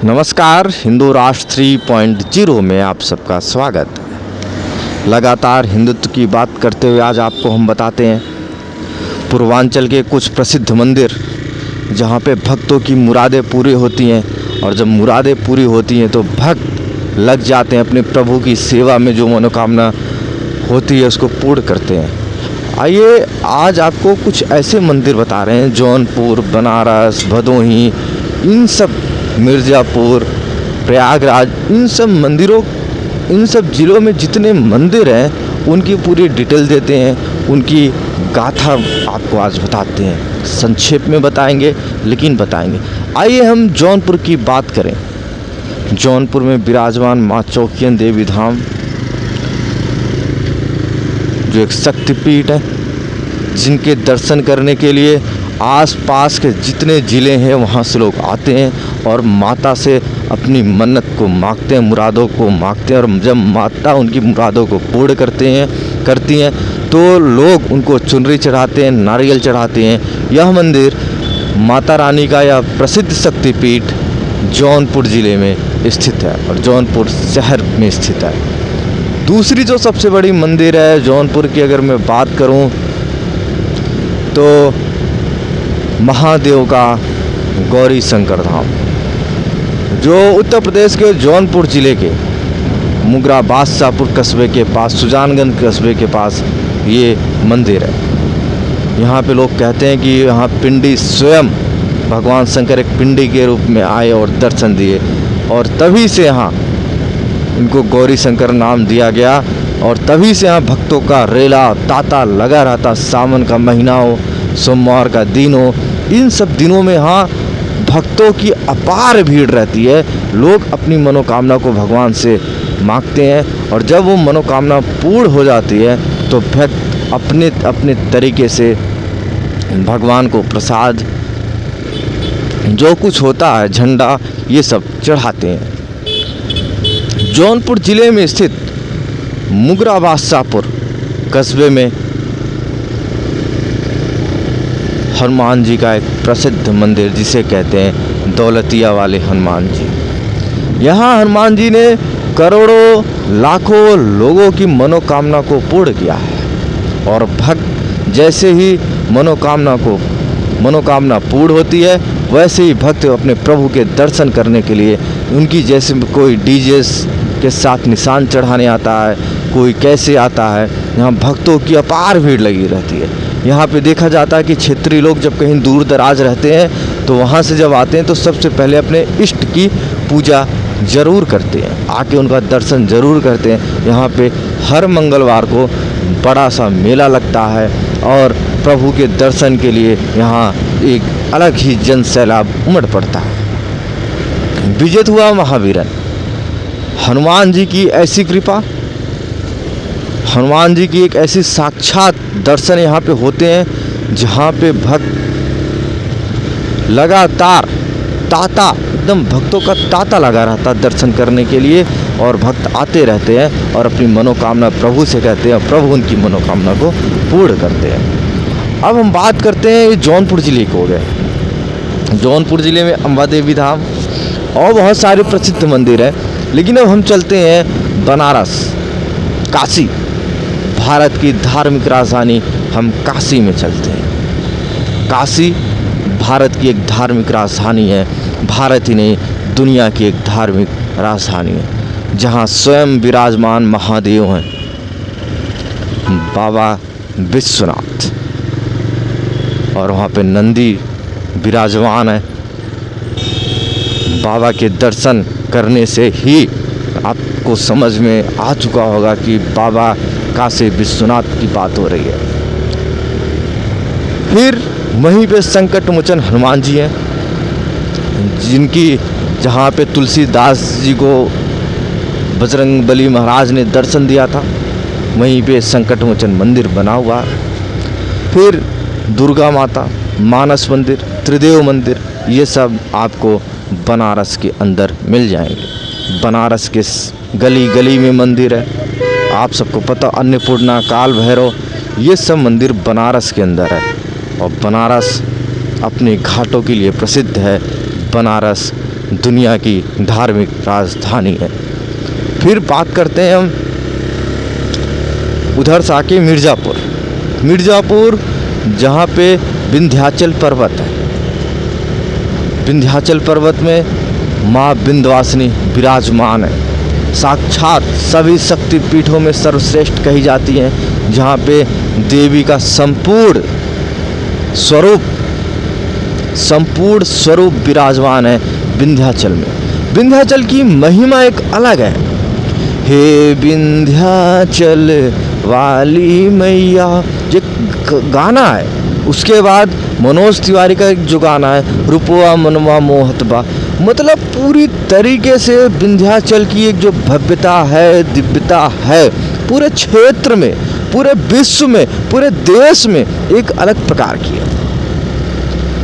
नमस्कार, हिंदू राष्ट्र 3.0 में आप सबका स्वागत है। लगातार हिंदुत्व की बात करते हुए आज आपको हम बताते हैं पूर्वांचल के कुछ प्रसिद्ध मंदिर जहाँ पे भक्तों की मुरादें पूरी होती हैं, और जब मुरादें पूरी होती हैं तो भक्त लग जाते हैं अपने प्रभु की सेवा में। जो मनोकामना होती है उसको पूर्ण करते हैं। आइए आज आपको कुछ ऐसे मंदिर बता रहे हैं, जौनपुर, बनारस, भदोही, इन सब मिर्ज़ापुर, प्रयागराज, इन सब ज़िलों में जितने मंदिर हैं उनकी पूरी डिटेल देते हैं, उनकी गाथा आपको आज बताते हैं। संक्षेप में बताएंगे लेकिन बताएंगे। आइए हम जौनपुर की बात करें। जौनपुर में विराजमान माँ चौकियन देवी धाम जो एक शक्तिपीठ है, जिनके दर्शन करने के लिए आसपास के जितने ज़िले हैं वहाँ से लोग आते हैं और माता से अपनी मन्नत को मांगते हैं, मुरादों को मांगते हैं। और जब माता उनकी मुरादों को पूर्ण करती हैं तो लोग उनको चुनरी चढ़ाते हैं, नारियल चढ़ाते हैं। यह मंदिर माता रानी का यह प्रसिद्ध शक्तिपीठ जौनपुर ज़िले में स्थित है और जौनपुर शहर में स्थित है। दूसरी जो सबसे बड़ी मंदिर है जौनपुर की, अगर मैं बात करूं तो महादेव का गौरी शंकर धाम, जो उत्तर प्रदेश के जौनपुर ज़िले के मुगरा बादशाहपुर कस्बे के पास, सुजानगंज कस्बे के पास ये मंदिर है। यहाँ पे लोग कहते हैं कि यहाँ पिंडी स्वयं भगवान शंकर एक पिंडी के रूप में आए और दर्शन दिए, और तभी से यहाँ इनको गौरी शंकर नाम दिया गया। और तभी से यहाँ भक्तों का रेला तांता लगा रहता। सावन का महीना हो, सोमवार का दिन हो, इन सब दिनों में यहाँ भक्तों की अपार भीड़ रहती है। लोग अपनी मनोकामना को भगवान से मांगते हैं, और जब वो मनोकामना पूर्ण हो जाती है तो भक्त अपने अपने तरीके से भगवान को प्रसाद, जो कुछ होता है, झंडा, ये सब चढ़ाते हैं। जौनपुर ज़िले में स्थित मुगरा बादशाहपुर कस्बे में हनुमान जी का एक प्रसिद्ध मंदिर, जिसे कहते हैं दौलतिया वाले हनुमान जी। यहाँ हनुमान जी ने करोड़ों लाखों लोगों की मनोकामना को पूर्ण किया है, और भक्त जैसे ही मनोकामना पूर्ण होती है, वैसे ही भक्त अपने प्रभु के दर्शन करने के लिए उनकी, जैसे कोई डीजे के साथ निशान चढ़ाने आता है, कोई कैसे आता है, यहाँ भक्तों की अपार भीड़ लगी रहती है। यहाँ पे देखा जाता है कि क्षेत्रीय लोग जब कहीं दूर दराज रहते हैं तो वहाँ से जब आते हैं तो सबसे पहले अपने इष्ट की पूजा ज़रूर करते हैं, आके उनका दर्शन ज़रूर करते हैं। यहाँ पे हर मंगलवार को बड़ा सा मेला लगता है, और प्रभु के दर्शन के लिए यहाँ एक अलग ही जन सैलाब उमड़ पड़ता है। विजित हुआ महावीरन, हनुमान जी की ऐसी कृपा, हनुमान जी की एक ऐसी साक्षात दर्शन यहाँ पे होते हैं, जहाँ पे भक्त लगातार तांता, एकदम भक्तों का तांता लगा रहता दर्शन करने के लिए, और भक्त आते रहते हैं और अपनी मनोकामना प्रभु से कहते हैं, और प्रभु उनकी मनोकामना को पूर्ण करते हैं। अब हम बात करते हैं जौनपुर ज़िले को हो गए। जौनपुर ज़िले में अंबा देवी धाम और बहुत सारे प्रसिद्ध मंदिर हैं, लेकिन अब हम चलते हैं बनारस, काशी, भारत की धार्मिक राजधानी। हम काशी में चलते हैं। काशी भारत की एक धार्मिक राजधानी है, भारत ही नहीं दुनिया की एक धार्मिक राजधानी है, जहाँ स्वयं विराजमान महादेव हैं, बाबा विश्वनाथ, और वहाँ पे नंदी विराजमान है। बाबा के दर्शन करने से ही आपको समझ में आ चुका होगा कि बाबा काशी विश्वनाथ की बात हो रही है। फिर वहीं पे संकट मोचन हनुमान जी हैं, जहाँ पे तुलसीदास जी को बजरंगबली महाराज ने दर्शन दिया था, वहीं पे संकट मोचन मंदिर बना हुआ। फिर दुर्गा माता, मानस मंदिर, त्रिदेव मंदिर, ये सब आपको बनारस के अंदर मिल जाएंगे। बनारस के गली गली में मंदिर है, आप सबको पता, अन्नपूर्णा, काल भैरव, ये सब मंदिर बनारस के अंदर है। और बनारस अपने घाटों के लिए प्रसिद्ध है। बनारस दुनिया की धार्मिक राजधानी है। फिर बात करते हैं हम उधर से आके मिर्ज़ापुर जहाँ पे विंध्याचल पर्वत है। विंध्याचल पर्वत में माँ विंध्यवासिनी विराजमान है। साक्षात सभी शक्तिपीठों में सर्वश्रेष्ठ कही जाती हैं, जहाँ पे देवी का संपूर्ण स्वरूप विराजमान है विंध्याचल में। विंध्याचल की महिमा एक अलग है। हे विंध्याचल वाली मैया, ये गाना है। उसके बाद मनोज तिवारी का एक जो गाना है, रूपवा मनवा मोहतबा, मतलब पूरी तरीके से विंध्याचल की एक जो भव्यता है, दिव्यता है, पूरे क्षेत्र में, पूरे विश्व में, पूरे देश में एक अलग प्रकार की है।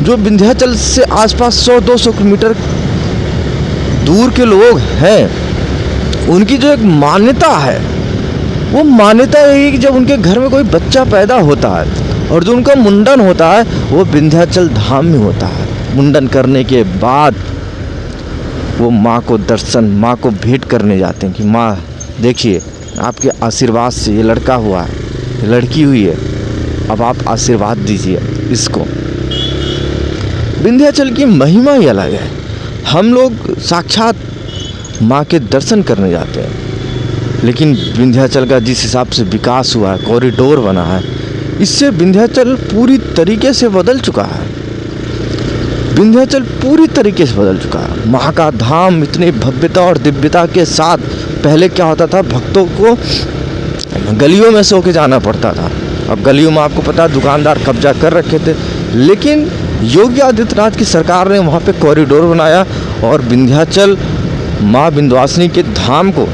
जो विंध्याचल से आसपास 100-200 किलोमीटर दूर के लोग हैं, उनकी जो एक मान्यता है, वो मान्यता है कि जब उनके घर में कोई बच्चा पैदा होता है और जो उनका मुंडन होता है वो विंध्याचल धाम में होता है। मुंडन करने के बाद वो माँ को माँ को भेंट करने जाते हैं कि माँ देखिए, आपके आशीर्वाद से ये लड़का हुआ है, ये लड़की हुई है, अब आप आशीर्वाद दीजिए इसको। विंध्याचल की महिमा ही अलग है। हम लोग साक्षात माँ के दर्शन करने जाते हैं, लेकिन विंध्याचल का जिस हिसाब से विकास हुआ है, कॉरिडोर बना है, इससे विंध्याचल पूरी तरीके से बदल चुका है। विंध्याचल पूरी तरीके से बदल चुका है। माँ का धाम इतनी भव्यता और दिव्यता के साथ, पहले क्या होता था, भक्तों को गलियों में सो के जाना पड़ता था। अब गलियों में आपको पता है दुकानदार कब्जा कर रखे थे, लेकिन योगी आदित्यनाथ की सरकार ने वहाँ पे कॉरिडोर बनाया और विंध्याचल माँ विंध्यवासिनी के धाम को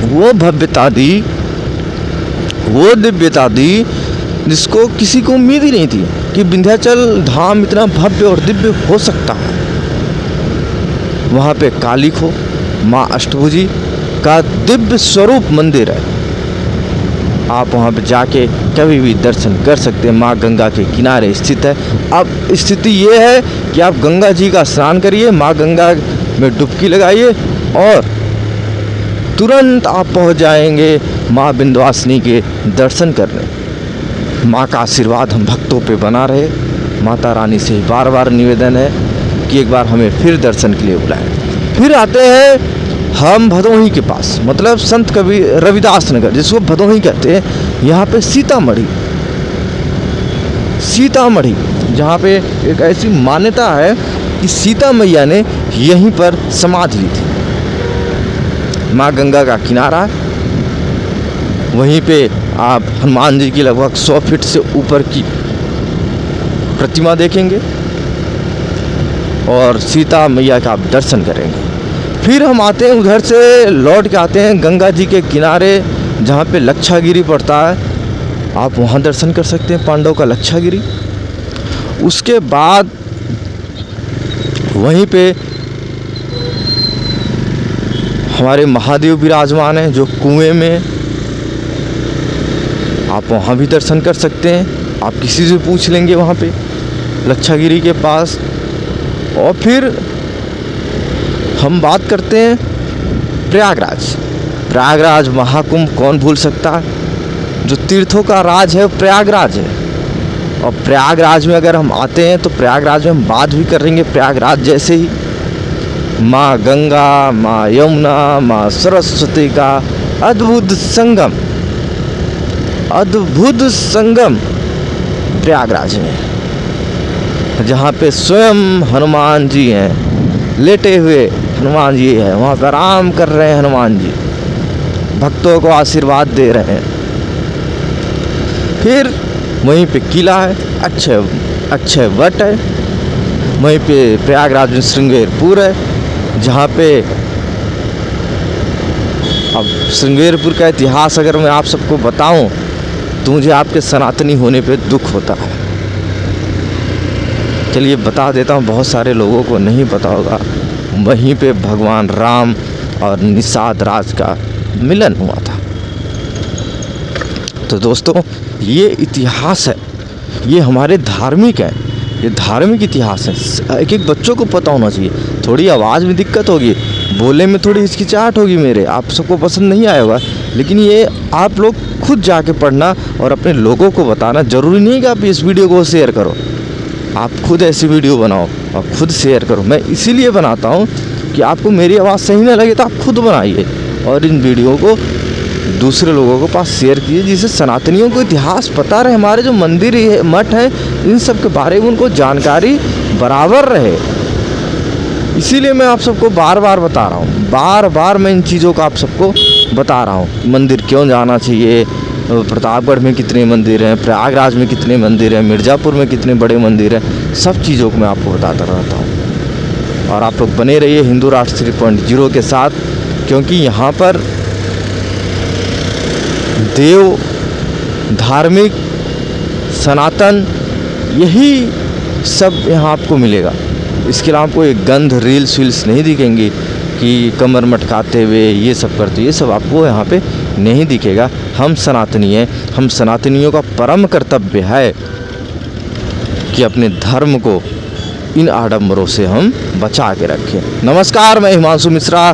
वो भव्यता दी, वो दिव्यता दी, जिसको किसी को उम्मीद ही नहीं थी कि विंध्याचल धाम इतना भव्य और दिव्य हो सकता है। वहाँ पे काली खो माँ अष्टभुजी का दिव्य स्वरूप मंदिर है। आप वहाँ पे जाके कभी भी दर्शन कर सकते हैं। माँ गंगा के किनारे स्थित है। अब स्थिति ये है कि आप गंगा जी का स्नान करिए, माँ गंगा में डुबकी लगाइए और तुरंत आप पहुँच जाएंगे माँ विंध्यवासिनी के दर्शन करने। माँ का आशीर्वाद हम भक्तों पे बना रहे। माता रानी से बार बार निवेदन है कि एक बार हमें फिर दर्शन के लिए बुलाएं। फिर आते हैं हम भदोही के पास, मतलब संत कबीर रविदास नगर जिसको भदोही कहते हैं। यहाँ पे सीतामढ़ी जहाँ पे एक ऐसी मान्यता है कि सीता मैया ने यहीं पर समाधि ली थी। माँ गंगा का किनारा है, वहीं पे आप हनुमान जी की लगभग 100 फीट से ऊपर की प्रतिमा देखेंगे और सीता मैया का आप दर्शन करेंगे। फिर हम आते हैं उधर से लौट के आते हैं गंगा जी के किनारे जहाँ पे लक्षागिरी पड़ता है। आप वहाँ दर्शन कर सकते हैं, पांडव का लक्षागिरी। उसके बाद वहीं पे हमारे महादेव विराजमान हैं जो कुएं में, आप वहाँ भी दर्शन कर सकते हैं। आप किसी से पूछ लेंगे वहाँ पे लक्षागिरी के पास। और फिर हम बात करते हैं प्रयागराज महाकुंभ कौन भूल सकता है। जो तीर्थों का राज है प्रयागराज है। और प्रयागराज में अगर हम आते हैं तो प्रयागराज में हम बात भी करेंगे प्रयागराज जैसे ही। माँ गंगा, माँ यमुना, माँ सरस्वती का अद्भुत संगम प्रयागराज में, जहाँ पे स्वयं हनुमान जी हैं, लेटे हुए हनुमान जी हैं, वहाँ पर आराम कर रहे हैं हनुमान जी, भक्तों को आशीर्वाद दे रहे हैं। फिर वहीं पे किला है, अक्षय वट है। वहीं पे प्रयागराज में श्रृंगेरपुर है, जहाँ पे अब श्रृंगेरपुर का इतिहास अगर मैं आप सबको बताऊं तो मुझे आपके सनातनी होने पे दुख होता है। चलिए बता देता हूँ, बहुत सारे लोगों को नहीं पता होगा। वहीं पे भगवान राम और निषाद राज का मिलन हुआ था। तो दोस्तों ये इतिहास है, ये हमारे धार्मिक है, ये धार्मिक इतिहास है, एक एक बच्चों को पता होना चाहिए। थोड़ी आवाज़ में दिक्कत होगी, बोलने में थोड़ी हिचकिचाहट होगी, मेरे आप सबको पसंद नहीं आया होगा, लेकिन ये आप लोग खुद जाके पढ़ना और अपने लोगों को बताना। ज़रूरी नहीं कि आप इस वीडियो को शेयर करो, आप खुद ऐसी वीडियो बनाओ और खुद शेयर करो। मैं इसीलिए बनाता हूँ कि आपको मेरी आवाज़ सही ना लगे तो आप खुद बनाइए और इन वीडियो को दूसरे लोगों के पास शेयर कीजिए, जिससे सनातनियों को इतिहास पता रहे, हमारे जो मंदिर है, मठ हैं, इन सब के बारे में उनको जानकारी बराबर रहे। इसीलिए मैं आप सबको बार बार बता रहा हूँ, बार बार मैं इन चीज़ों का आप सबको बता रहा हूँ। मंदिर क्यों जाना चाहिए, प्रतापगढ़ में कितने मंदिर हैं, प्रयागराज में कितने मंदिर हैं, मिर्ज़ापुर में कितने बड़े मंदिर हैं, सब चीज़ों को मैं आपको बताता रहता हूँ। और आप लोग बने रहिए हिंदू राष्ट्र 3.0 के साथ, क्योंकि यहाँ पर देव, धार्मिक, सनातन, यही सब यहाँ आपको मिलेगा। इसके अलावा आपको एक गंध रील्स वील्स नहीं दिखेंगी कि कमर मटकाते हुए ये सब करते, ये सब आपको यहाँ पे नहीं दिखेगा। हम सनातनी हैं, हम सनातनियों का परम कर्तव्य है कि अपने धर्म को इन आडंबरों से हम बचा के रखें। नमस्कार, मैं हिमांशु मिश्रा।